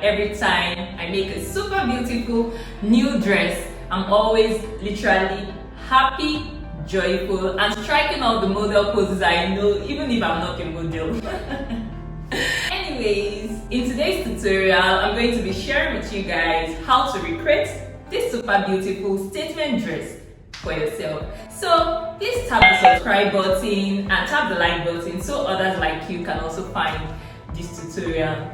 Every time I make a super beautiful new dress, I'm always literally happy, joyful, and striking out the model poses I know, even if I'm not a model. Anyways, in today's tutorial, I'm going to be sharing with you guys how to recreate this super beautiful statement dress for yourself. So please tap the subscribe button and tap the like button so others like you can also find this tutorial.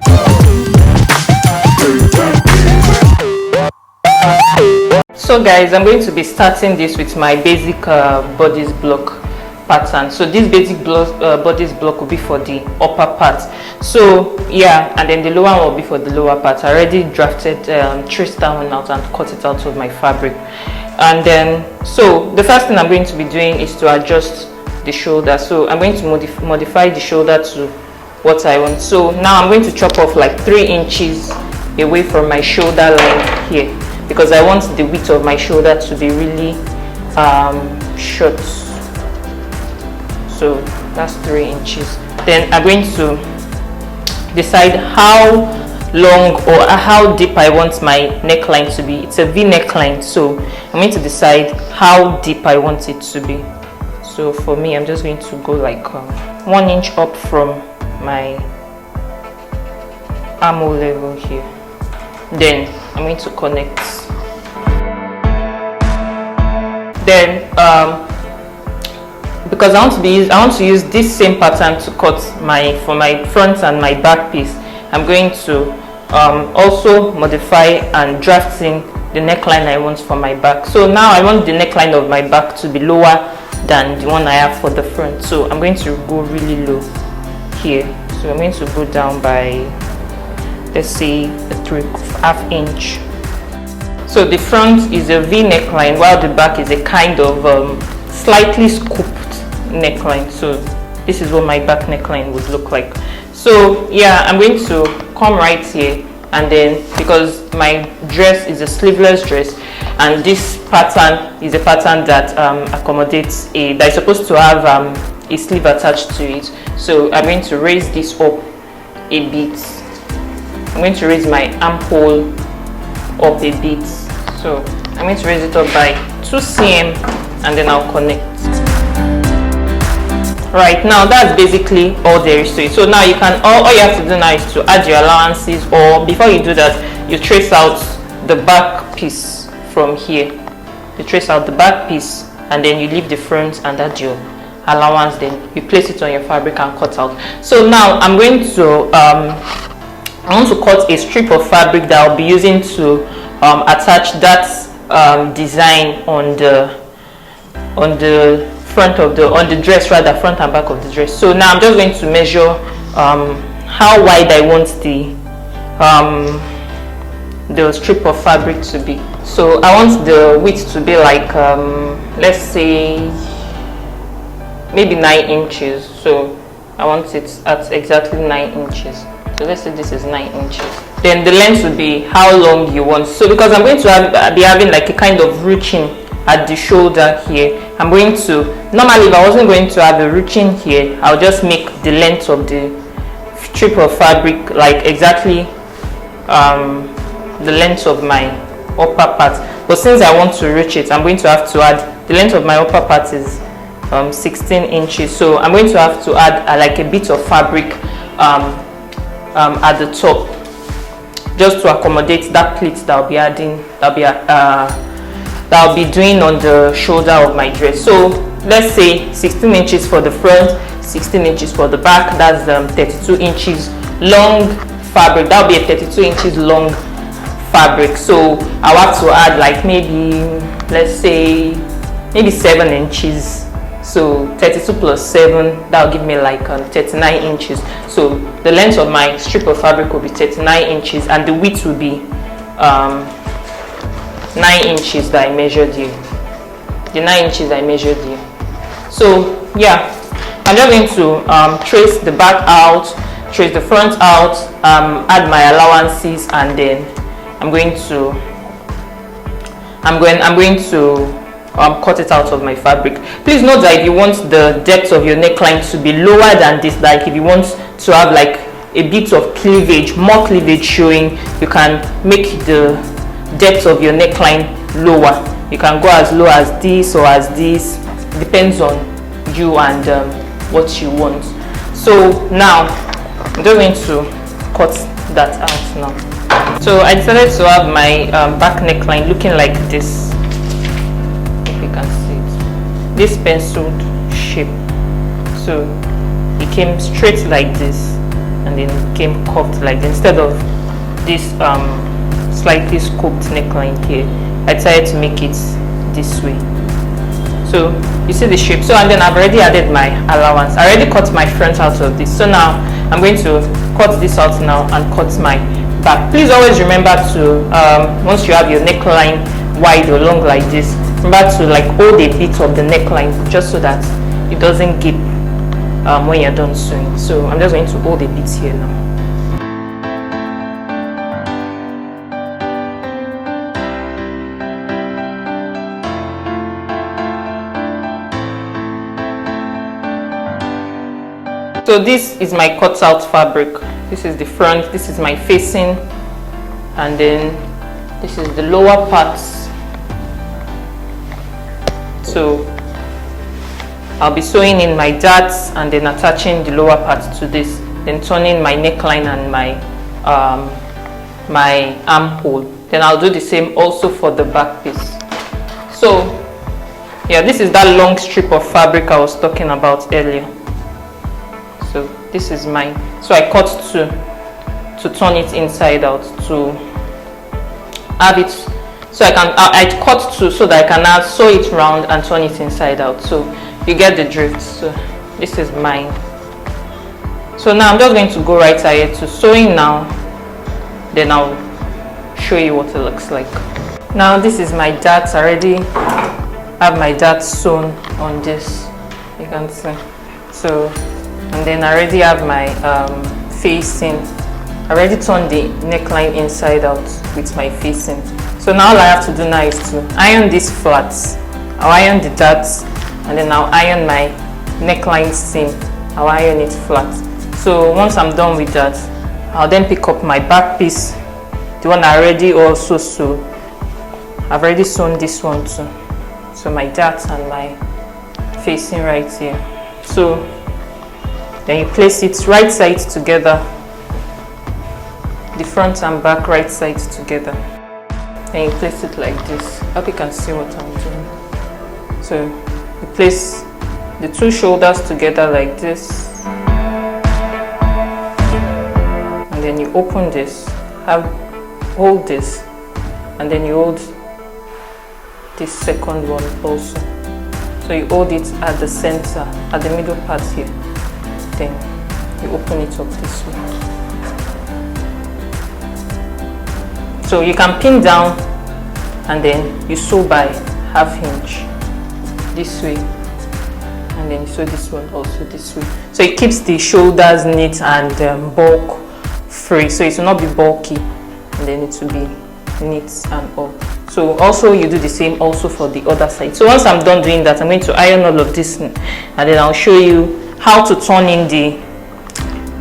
So guys, I'm going to be starting this with my basic bodice block pattern. So this basic bodice block will be for the upper part. So yeah, and then the lower one will be for the lower part. I already drafted, traced that one out and cut it out of my fabric. And then, so the first thing I'm going to be doing is to adjust the shoulder. So I'm going to modify the shoulder to what I want. So now I'm going to chop off like 3 inches away from my shoulder line here, because I want the width of my shoulder to be really short. So that's 3 inches. Then I'm going to decide how long or how deep I want my neckline to be. It's a V neckline, so I'm going to decide how deep I want it to be. So for me, I'm just going to go like 1 inch up from my armhole level here. Then I'm going to connect. Then because I want to use this same pattern to cut for my front and my back piece, I'm going to also modify and draft in the neckline I want for my back. So now I want the neckline of my back to be lower than the one I have for the front. So I'm going to go really low here. So I'm going to go down by, let's say, a 3/2 inch. So the front is a V neckline while the back is a kind of slightly scooped neckline. So this is what my back neckline would look like. So yeah, I'm going to come right here, and then because my dress is a sleeveless dress and this pattern is a pattern that accommodates that is supposed to have a sleeve attached to it, so I'm going to raise this up a bit. I'm going to raise my armhole up a bit. So I'm going to raise it up by 2 cm and then I'll connect. Right, now that's basically all there is to it. So now you can, all you have to do now is to add your allowances, or before you do that, you trace out the back piece from here. You trace out the back piece and then you leave the front and add your allowance, then you place it on your fabric and cut out. So now I'm going to I want to cut a strip of fabric that I'll be using to attach that design on the front of the dress, rather front and back of the dress. So now I'm just going to measure how wide I want the strip of fabric to be. So I want the width to be like let's say maybe 9 inches. So I want it at exactly 9 inches. So let's say this is 9 inches. Then the length would be how long you want. So because I'm going to be having like a kind of ruching at the shoulder here, I'm going to, normally if I wasn't going to have a ruching here, I'll just make the length of the strip of fabric like exactly the length of my upper part. But since I want to ruch it, I'm going to have to add, the length of my upper part is 16 inches. So I'm going to have to add like a bit of fabric at the top, just to accommodate that pleat that I'll be adding, that I'll be doing on the shoulder of my dress. So let's say 16 inches for the front, 16 inches for the back. That's 32 inches long fabric. That'll be a 32 inches long fabric. So I'll have to add like maybe, let's say maybe 7 inches. So 32 plus 7, that'll give me like 39 inches. So the length of my strip of fabric will be 39 inches and the width will be 9 inches that I measured here. The 9 inches I measured here. So yeah, I'm just going to trace the back out, trace the front out, add my allowances, and then I'm going to cut it out of my fabric. Please note that if you want the depth of your neckline to be lower than this, like if you want to have like a bit of cleavage, more cleavage showing, you can make the depth of your neckline lower. You can go as low as this or as this, depends on you and what you want. So now I'm just going to cut that out now. So I decided to have my back neckline looking like this, if you can see it, this penciled shape. So it came straight like this and then it came curved like this, instead of this slightly scoped neckline here. I decided to make it this way. So you see the shape. So, and then I've already added my allowance. I already cut my front out of this. So now I'm going to cut this out now and cut my back. Please always remember to once you have your neckline wide or long like this, remember to like hold a bit of the neckline just so that it doesn't gape when you're done sewing. So I'm just going to hold a bit here now. So this is my cut out fabric. This is the front, this is my facing, and then this is the lower parts. So I'll be sewing in my darts and then attaching the lower parts to this, then turning my neckline and my my armhole. Then I'll do the same also for the back piece. So yeah, this is that long strip of fabric I was talking about earlier. So this is mine. So I cut to turn it inside out, to have it, so I cut so that I can now sew it round and turn it inside out. So you get the drift. So this is mine. So now I'm just going to go right ahead to sewing now, then I'll show you what it looks like. Now this is my darts. I already have my darts sewn on this, you can see. So, and then I already have my facing. I already turned the neckline inside out with my facing. So now all I have to do now is to iron these flats. I'll iron the darts and then I'll iron my neckline seam. I'll iron it flat. So once I'm done with that, I'll then pick up my back piece, the one I already also sewed. I've already sewn this one too. So my darts and my facing right here. So then you place it right sides together, the front and back right sides together. Then you place it like this. I hope you can see what I'm doing. So you place the two shoulders together like this, and then you open this, hold this, and then you hold this second one also. So you hold it at the center, at the middle part here. Then you open it up this way. So you can pin down and then you sew by half inch this way, and then you sew this one also this way. So it keeps the shoulders neat and bulk free, so it will not be bulky, and then it will be neat and all. So also you do the same also for the other side. So once I'm done doing that, I'm going to iron all of this and then I'll show you how to turn in the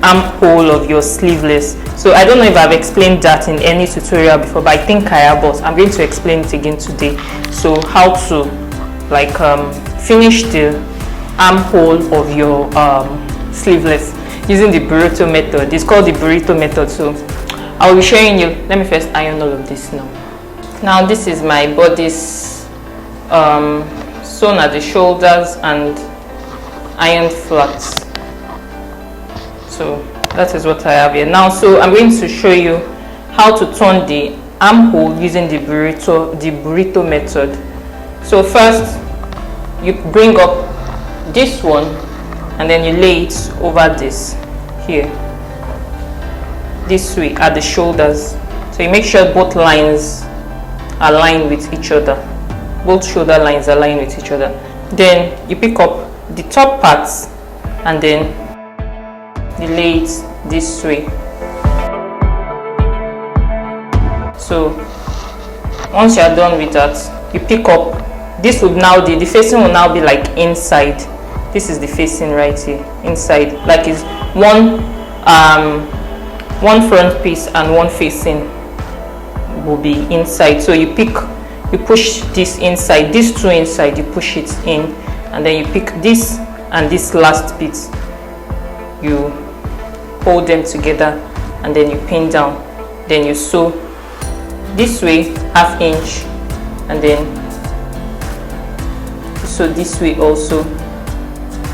armhole of your sleeveless. So I don't know if I've explained that in any tutorial before, but I think I have, but I'm going to explain it again today. So how to like finish the armhole of your sleeveless using the burrito method. It's called the burrito method. So I will be showing you. Let me first iron all of this now. Now this is my bodice sewn at the shoulders and ironed flats. So that is what I have here now. So I'm going to show you how to turn the armhole using the burrito method. So first you bring up this one and then you lay it over this here, this way at the shoulders. So you make sure both lines align with each other, both shoulder lines align with each other. Then you pick up the top parts and then you lay it this way. So once you are done with that, you pick up this. Would now the facing will now be like inside. This is the facing right here, inside, like it's one one front piece and one facing will be inside. So you push this inside, these two inside, you push it in, and then you pick this and this last bit, you hold them together, and then you pin down. Then you sew this way, 1/2 inch, and then you sew this way also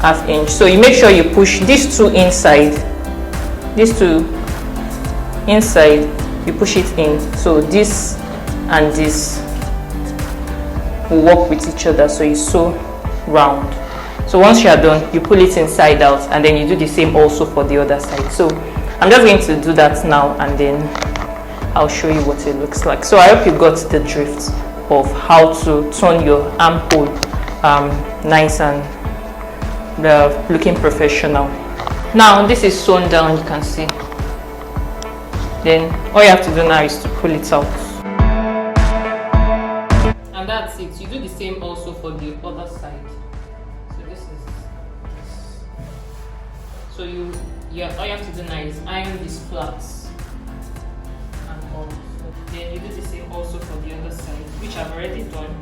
1/2 inch. So you make sure you push these two inside, these two inside, you push it in, so this and this will work with each other, so you sew round. So once you are done, you pull it inside out, and then you do the same also for the other side. So I'm just going to do that now, and then I'll show you what it looks like. So I hope you got the drift of how to turn your armhole nice and looking professional. Now this is sewn down, you can see. Then all you have to do now is to pull it out, and that's it. You do the same also for the other side. So this is this. So all you have to do now is iron these flats and all. So then you do the same also for the other side, which I've already done.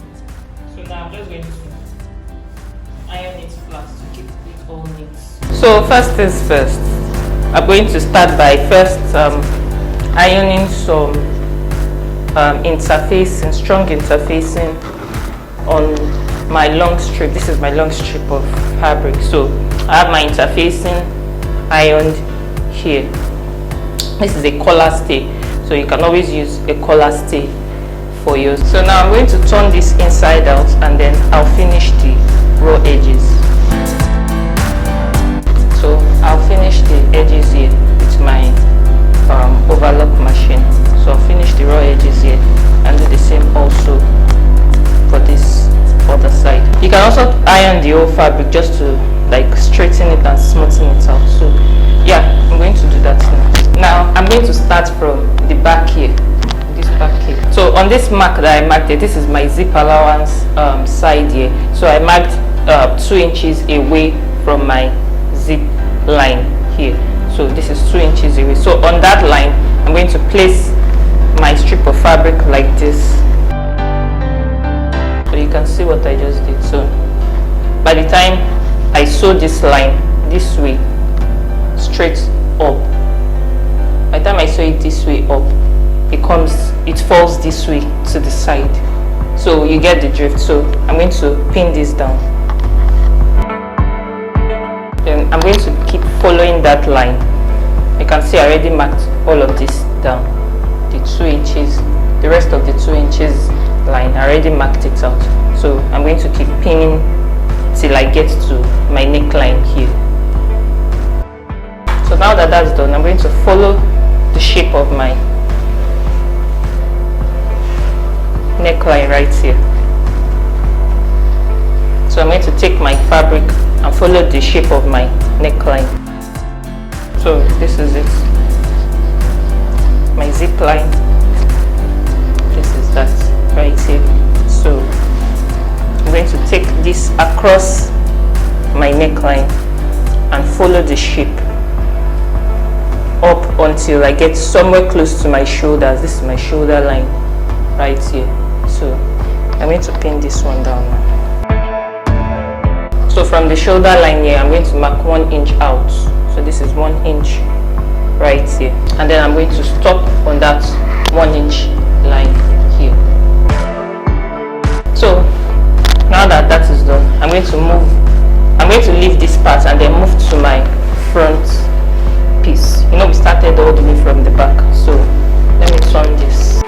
So now I'm just going to iron it flat to keep it all neat. So first things first, I'm going to start by first ironing some interfacing, strong interfacing on my long strip. This is my long strip of fabric. So I have my interfacing ironed here. This is a collar stay, so you can always use a collar stay for yours. So now I'm going to turn this inside out, and then I'll finish the raw edges. So I'll finish the edges here with my overlock machine. So I'll finish the raw edges here and do the same also for this other side. You can also iron the whole fabric just to like straighten it and smoothen it out. So yeah, I'm going to do that now. Now I'm going to start from the back here, this back here. So on this mark that I marked it, this is my zip allowance side here. So I marked 2 inches away from my zip line here. So this is 2 inches away. So on that line, I'm going to place my strip of fabric like this. So you can see what I just did. So by the time I sew this line this way, straight up, by the time I sew it this way up, it falls this way to the side. So you get the drift. So I'm going to pin this down. Then I'm going to keep following that line. You can see I already marked all of this down, the 2 inches, the rest of the 2 inches line, I already marked it out. So I'm going to keep pinning till I get to my neckline here. So now that that's done, I'm going to follow the shape of my neckline right here. So I'm going to take my fabric and follow the shape of my neckline. So this is it, my zip line. This is that right here. So I'm going to take this across my neckline and follow the shape up until I get somewhere close to my shoulders. This is my shoulder line right here. So I'm going to pin this one down now. So from the shoulder line here, I'm going to mark 1 inch out. So this is 1 inch right here, and then I'm going to stop on that 1 inch line here. So now that that is done, I'm going to leave this part and then move to my front piece. You know, we started all the way from the back, so let me turn this.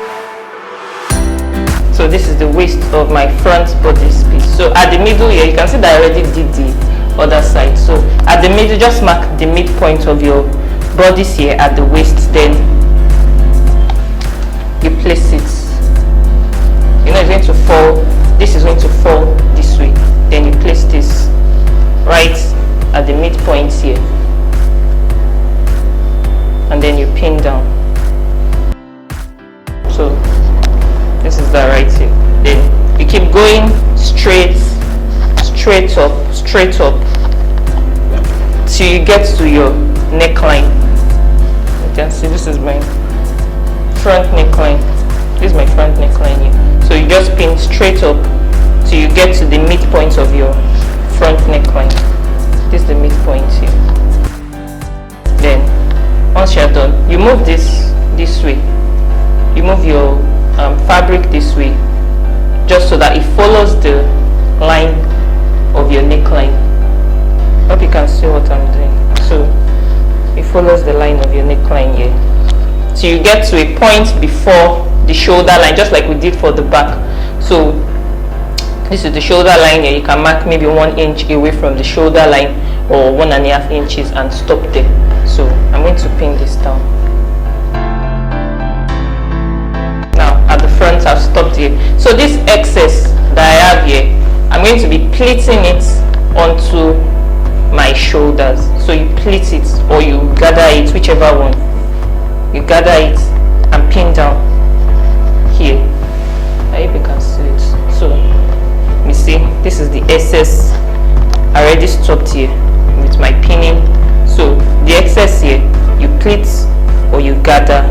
So this is the waist of my front bodice piece. So at the middle here, you can see that I already did the other side. So at the middle, just mark the midpoint of your bodice here at the waist, then you place it. You know, it's going to fall, this is going to fall this way, then you place this right at the midpoint here, and then you pin down. So this is that right here. Then you keep going straight up till you get to your neckline. can see, this is my front neckline. This is my front neckline here. So you just pin straight up till you get to the midpoint of your front neckline. This is the midpoint here. Then once you're done, you move this way. You move your fabric this way, just so that it follows the line of your neckline. Hope you can see what I'm doing. So it follows the line of your neckline here. So you get to a point before the shoulder line, just like we did for the back. So this is the shoulder line here. You can mark maybe 1 inch away from the shoulder line or 1.5 inches and stop there. So I'm going to pin this down. Now at the front I've stopped here. So this excess that I have here, I'm going to be pleating it onto my shoulders. So you pleat it or you gather it, whichever one. You gather it and pin down here. I hope you can see it. So you see, this is the excess. I already stopped here with my pinning. So the excess here, you pleat or you gather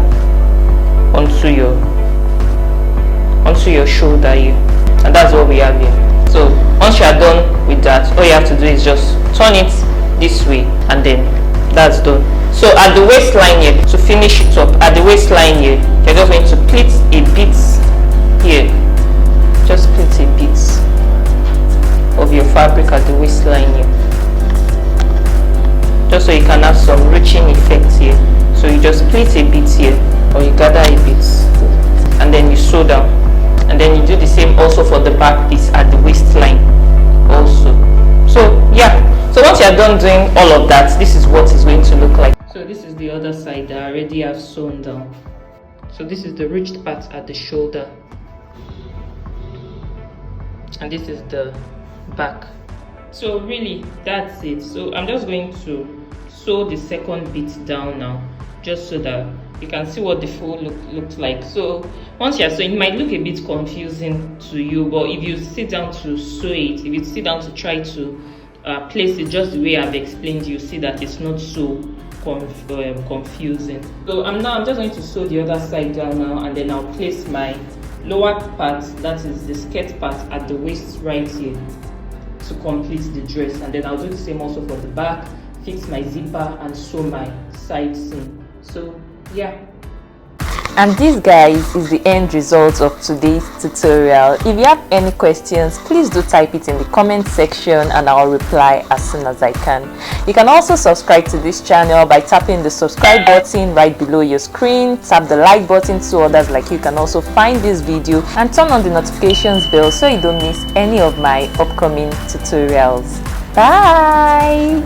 onto your shoulder here, and that's what we have here. So once you are done with that, all you have to do is just turn it this way, and then that's done. So at the waistline here, to finish it up, at the waistline here, you're just going to pleat a bit here. Just pleat a bit of your fabric at the waistline here, just so you can have some ruching effect here. So you just pleat a bit here, or you gather a bit, and then you sew down, and then you do the same also for the back piece at the waistline also. So yeah, so once you're done doing all of that, this is what it's going to look like. So this is the other side that I already have sewn down. So this is the ruched part at the shoulder, and this is the back. So really that's it. So I'm just going to sew the second bit down now, just so that you can see what the full look looks like. So once you're sewing, it might look a bit confusing to you, but if you sit down to sew it, if you sit down to try to place it just the way I've explained, you see that it's not so confusing. So I'm just going to sew the other side down now, and then I'll place my lower part, that is the skirt part, at the waist right here to complete the dress, and then I'll do the same also for the back, fix my zipper and sew my side seam. So yeah. And this, guys, is the end result of today's tutorial. If you have any questions, please do type it in the comment section and I'll reply as soon as I can. You can also subscribe to this channel by tapping the subscribe button right below your screen. Tap the like button so others like you can also find this video, and turn on the notifications bell so you don't miss any of my upcoming tutorials. Bye.